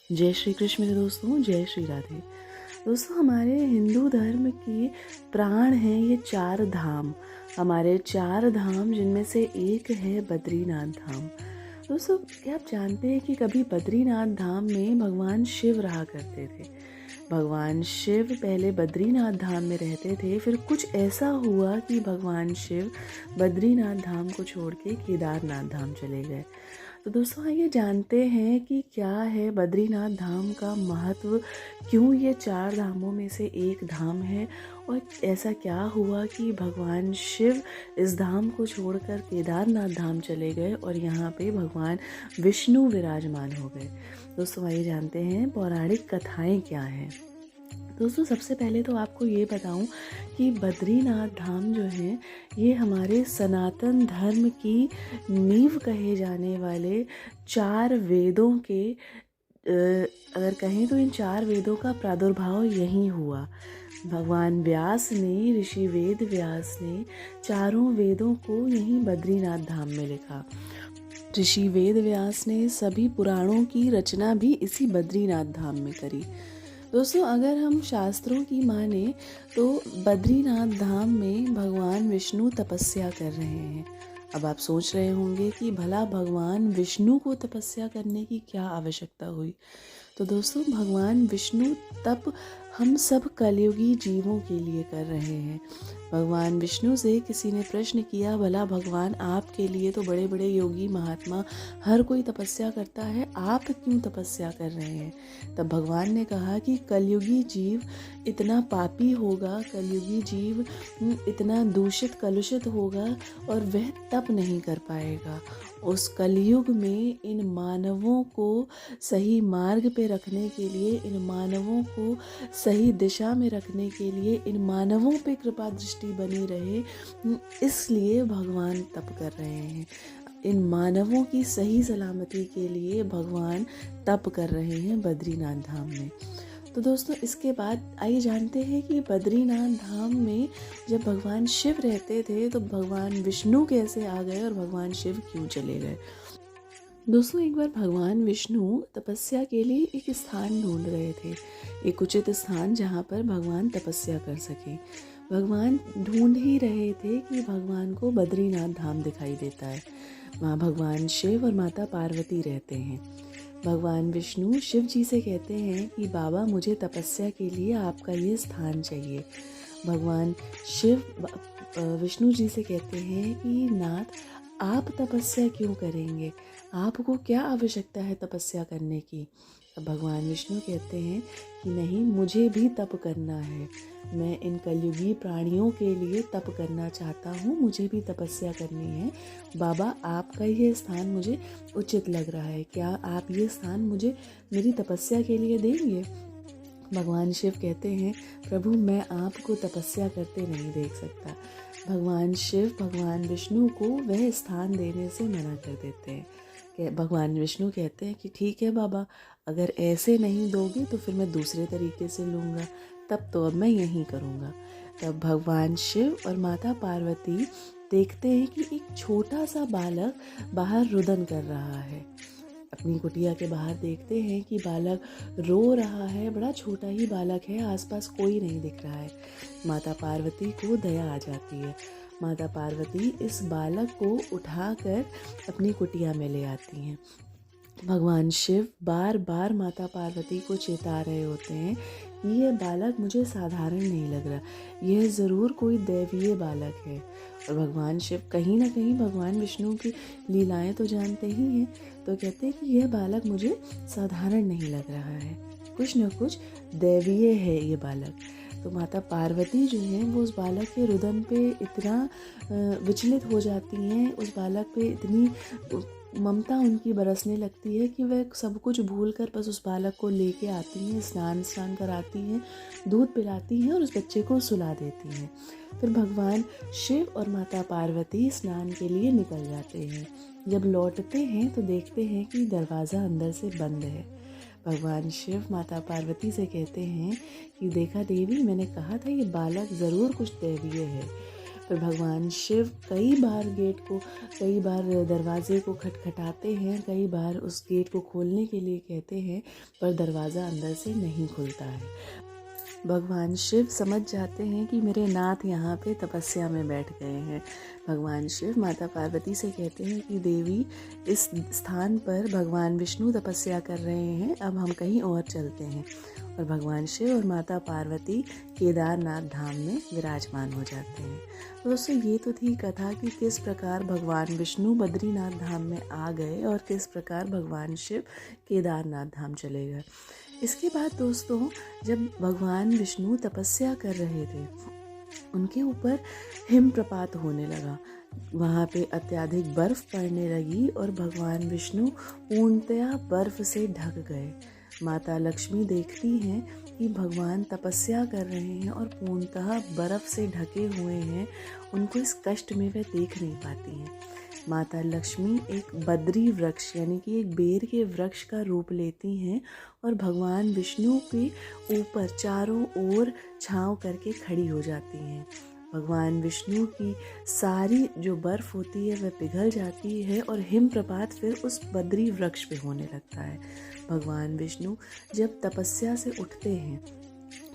जय श्री कृष्ण मेरे दोस्तों, जय श्री राधे। दोस्तों, हमारे हिंदू धर्म की प्राण हैं ये चार धाम। हमारे चार धाम जिनमें से एक है बद्रीनाथ धाम। दोस्तों, क्या आप जानते हैं कि कभी बद्रीनाथ धाम में भगवान शिव रहा करते थे। भगवान शिव पहले बद्रीनाथ धाम में रहते थे, फिर कुछ ऐसा हुआ कि भगवान शिव बद्रीनाथ धाम को छोड़ के केदारनाथ धाम चले गए। तो दोस्तों, आइए जानते हैं कि क्या है बद्रीनाथ धाम का महत्व, क्यों ये चार धामों में से एक धाम है, और ऐसा क्या हुआ कि भगवान शिव इस धाम को छोड़कर केदारनाथ धाम चले गए और यहाँ पे भगवान विष्णु विराजमान हो गए। दोस्तों, आइए जानते हैं पौराणिक कथाएं क्या हैं। दोस्तों, सबसे पहले तो आपको ये बताऊं कि बद्रीनाथ धाम जो है ये हमारे सनातन धर्म की नींव कहे जाने वाले चार वेदों के अगर कहें तो इन चार वेदों का प्रादुर्भाव यहीं हुआ। भगवान व्यास ने, ऋषि वेद व्यास ने चारों वेदों को यहीं बद्रीनाथ धाम में लिखा। ऋषि वेद व्यास ने सभी पुराणों की रचना भी इसी बद्रीनाथ धाम में करी। दोस्तों, अगर हम शास्त्रों की माने तो बद्रीनाथ धाम में भगवान विष्णु तपस्या कर रहे हैं। अब आप सोच रहे होंगे कि भला भगवान विष्णु को तपस्या करने की क्या आवश्यकता हुई। तो दोस्तों, भगवान विष्णु तप हम सब कलयुगी जीवों के लिए कर रहे हैं। भगवान विष्णु से किसी ने प्रश्न किया, भला भगवान आपके लिए तो बड़े बड़े योगी महात्मा हर कोई तपस्या करता है, आप क्यों तपस्या कर रहे हैं। तब भगवान ने कहा कि कलयुगी जीव इतना पापी होगा, कलयुगी जीव इतना दूषित कलुषित होगा और वह तप नहीं कर पाएगा। उस कलयुग में इन मानवों को सही मार्ग पे रखने के लिए, इन मानवों को सही दिशा में रखने के लिए, इन मानवों पे कृपा दृष्टि बनी रहे, इसलिए भगवान तप कर रहे हैं। इन मानवों की सही सलामती के लिए भगवान तप कर रहे हैं बद्रीनाथ धाम में। तो दोस्तों, इसके बाद आइए जानते हैं कि बद्रीनाथ धाम में जब भगवान शिव रहते थे तो भगवान विष्णु कैसे आ गए और भगवान शिव क्यों चले गए। दोस्तों, एक बार भगवान विष्णु तपस्या के लिए एक स्थान ढूंढ रहे थे, एक उचित स्थान जहाँ पर भगवान तपस्या कर सके। भगवान ढूंढ ही रहे थे कि भगवान को बद्रीनाथ धाम दिखाई देता है। वहाँ भगवान शिव और माता पार्वती रहते हैं। भगवान विष्णु शिव जी से कहते हैं कि बाबा, मुझे तपस्या के लिए आपका ये स्थान चाहिए। भगवान शिव विष्णु जी से कहते हैं कि नाथ, आप तपस्या क्यों करेंगे, आपको क्या आवश्यकता है तपस्या करने की। अब भगवान विष्णु कहते हैं कि नहीं, मुझे भी तप करना है, मैं इन कलयुगी प्राणियों के लिए तप करना चाहता हूँ, मुझे भी तपस्या करनी है। बाबा, आपका ये स्थान मुझे उचित लग रहा है, क्या आप ये स्थान मुझे मेरी तपस्या के लिए देंगे। भगवान शिव कहते हैं, प्रभु, मैं आपको तपस्या करते नहीं देख सकता। भगवान शिव भगवान विष्णु को वह स्थान देने से मना कर देते हैं। भगवान विष्णु कहते हैं कि ठीक है बाबा, अगर ऐसे नहीं दोगे तो फिर मैं दूसरे तरीके से लूँगा, तब तो अब मैं यहीं करूँगा। तब भगवान शिव और माता पार्वती देखते हैं कि एक छोटा सा बालक बाहर रुदन कर रहा है। अपनी कुटिया के बाहर देखते हैं कि बालक रो रहा है, बड़ा छोटा ही बालक है, आसपास कोई नहीं दिख रहा है। माता पार्वती को दया आ जाती है। माता पार्वती इस बालक को उठाकर अपनी कुटिया में ले आती हैं। भगवान शिव बार बार माता पार्वती को चेता रहे होते हैं कि यह बालक मुझे साधारण नहीं लग रहा, यह ज़रूर कोई दैवीय बालक है। और भगवान शिव कहीं ना कहीं भगवान विष्णु की लीलाएं तो जानते ही हैं, तो कहते हैं कि यह बालक मुझे साधारण नहीं लग रहा है, कुछ न कुछ दैवीय है ये बालक। तो माता पार्वती जो है वो उस बालक के रुदन पे इतना विचलित हो जाती हैं, उस बालक पे इतनी ममता उनकी बरसने लगती है कि वह सब कुछ भूलकर बस उस बालक को लेके आती हैं, स्नान कराती हैं, दूध पिलाती हैं और उस बच्चे को सुला देती हैं। फिर भगवान शिव और माता पार्वती स्नान के लिए निकल जाते हैं। जब लौटते हैं तो देखते हैं कि दरवाज़ा अंदर से बंद है। भगवान शिव माता पार्वती से कहते हैं कि देखा देवी, मैंने कहा था ये बालक ज़रूर कुछ दैवीय है। पर भगवान शिव कई बार दरवाजे को खटखटाते हैं, कई बार उस गेट को खोलने के लिए कहते हैं, पर दरवाज़ा अंदर से नहीं खुलता है। भगवान शिव समझ जाते हैं कि मेरे नाथ यहाँ पे तपस्या में बैठ गए हैं। भगवान शिव माता पार्वती से कहते हैं कि देवी, इस स्थान पर भगवान विष्णु तपस्या कर रहे हैं, अब हम कहीं और चलते हैं। और भगवान शिव और माता पार्वती केदारनाथ धाम में विराजमान हो जाते हैं। तो दोस्तों, ये तो थी कथा कि किस प्रकार भगवान विष्णु बद्रीनाथ धाम में आ गए और किस प्रकार भगवान शिव केदारनाथ धाम चले गए। इसके बाद दोस्तों, जब भगवान विष्णु तपस्या कर रहे थे, उनके ऊपर हिमप्रपात होने लगा। वहाँ पे अत्यधिक बर्फ़ पड़ने लगी और भगवान विष्णु पूर्णतया बर्फ़ से ढक गए। माता लक्ष्मी देखती हैं कि भगवान तपस्या कर रहे हैं और पूर्णतः बर्फ़ से ढके हुए हैं। उनको इस कष्ट में वे देख नहीं पाती हैं। माता लक्ष्मी एक बद्री वृक्ष यानी कि एक बेर के वृक्ष का रूप लेती हैं और भगवान विष्णु के ऊपर चारों ओर छांव करके खड़ी हो जाती हैं। भगवान विष्णु की सारी जो बर्फ़ होती है वह पिघल जाती है और हिमप्रपात फिर उस बद्री वृक्ष पे होने लगता है। भगवान विष्णु जब तपस्या से उठते हैं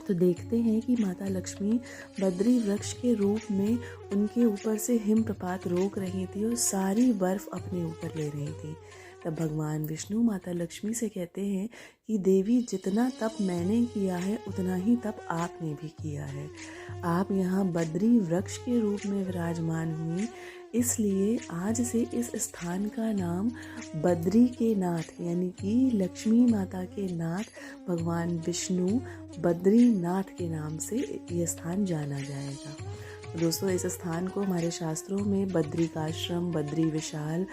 तो देखते हैं कि माता लक्ष्मी बद्री वृक्ष के रूप में उनके ऊपर से हिमप्रपात रोक रही थी और सारी बर्फ़ अपने ऊपर ले रही थी। तब भगवान विष्णु माता लक्ष्मी से कहते हैं कि देवी, जितना तप मैंने किया है उतना ही तप आपने भी किया है। आप यहाँ बद्री वृक्ष के रूप में विराजमान हुई, इसलिए आज से इस स्थान का नाम बद्री के नाथ यानी कि लक्ष्मी माता के नाथ भगवान विष्णु बद्रीनाथ के नाम से ये स्थान जाना जाएगा। दोस्तों, इस स्थान को हमारे शास्त्रों में बद्रिकाश्रम, बद्री विशाल,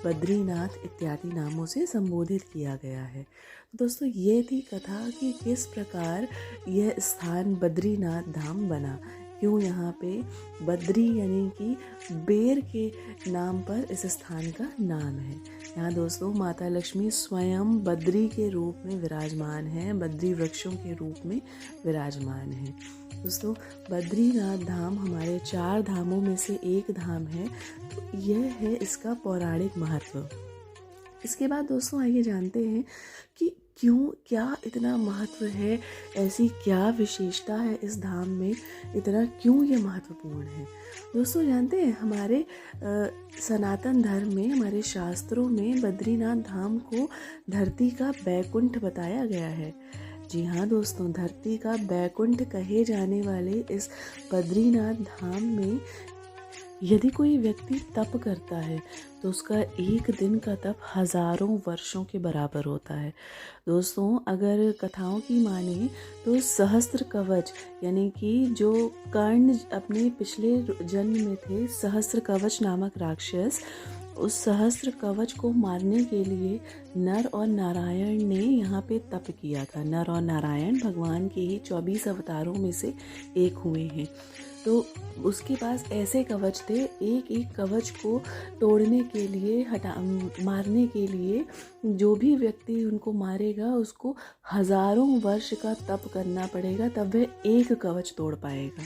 बद्रीनाथ इत्यादि नामों से संबोधित किया गया है। दोस्तों, ये थी कथा कि किस प्रकार यह स्थान बद्रीनाथ धाम बना, क्यों यहाँ पे बद्री यानी कि बेर के नाम पर इस स्थान का नाम है। यहाँ दोस्तों माता लक्ष्मी स्वयं बद्री के रूप में विराजमान हैं, बद्री वृक्षों के रूप में विराजमान हैं। दोस्तों, बद्रीनाथ धाम हमारे 4 धामों में से एक धाम है, तो यह है इसका पौराणिक महत्व। इसके बाद दोस्तों आइए जानते हैं कि क्या इतना महत्व है, ऐसी क्या विशेषता है इस धाम में, इतना क्यों ये महत्वपूर्ण है। दोस्तों, जानते हैं हमारे सनातन धर्म में, हमारे शास्त्रों में बद्रीनाथ धाम को धरती का बैकुंठ बताया गया है। जी हाँ दोस्तों, धरती का बैकुंठ कहे जाने वाले इस बद्रीनाथ धाम में यदि कोई व्यक्ति तप करता है तो उसका एक दिन का तप हज़ारों वर्षों के बराबर होता है। दोस्तों, अगर कथाओं की माने तो सहस्त्र कवच यानी कि जो कर्ण अपने पिछले जन्म में थे, सहस्त्र कवच नामक राक्षस, उस सहस्त्र कवच को मारने के लिए नर और नारायण ने यहाँ पे तप किया था। नर और नारायण भगवान के ही 24 अवतारों में से एक हुए हैं। तो उसके पास ऐसे कवच थे, एक एक कवच को तोड़ने के लिए, मारने के लिए जो भी व्यक्ति उनको मारेगा उसको हज़ारों वर्ष का तप करना पड़ेगा, तब वह एक कवच तोड़ पाएगा।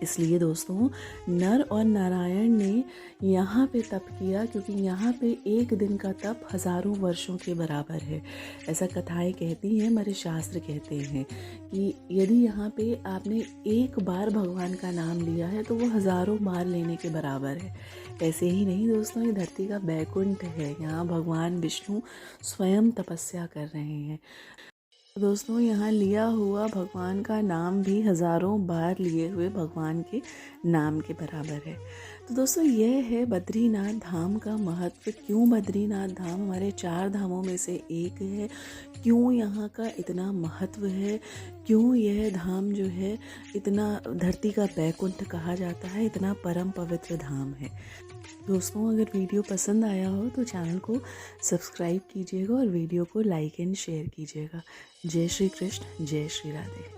इसलिए दोस्तों, नर और नारायण ने यहाँ पे तप किया, क्योंकि यहाँ पे एक दिन का तप हज़ारों वर्षों के बराबर है। ऐसा कथाएं कहती हैं, हमारे शास्त्र कहते हैं कि यदि यहाँ पे आपने एक बार भगवान का नाम लिया है तो वो हज़ारों बार लेने के बराबर है। ऐसे ही नहीं दोस्तों, ये धरती का बैकुंठ है, यहाँ भगवान विष्णु स्वयं तपस्या कर रहे हैं। दोस्तों, यहाँ लिया हुआ भगवान का नाम भी हज़ारों बार लिए हुए भगवान के नाम के बराबर है। तो दोस्तों, यह है बद्रीनाथ धाम का महत्व। क्यों बद्रीनाथ धाम हमारे 4 धामों में से एक है, क्यों यहाँ का इतना महत्व है, क्यों यह धाम जो है इतना धरती का बैकुंठ कहा जाता है, इतना परम पवित्र धाम है। दोस्तों, अगर वीडियो पसंद आया हो तो चैनल को सब्सक्राइब कीजिएगा और वीडियो को लाइक एंड शेयर कीजिएगा। जय श्री कृष्ण, जय श्री राधे।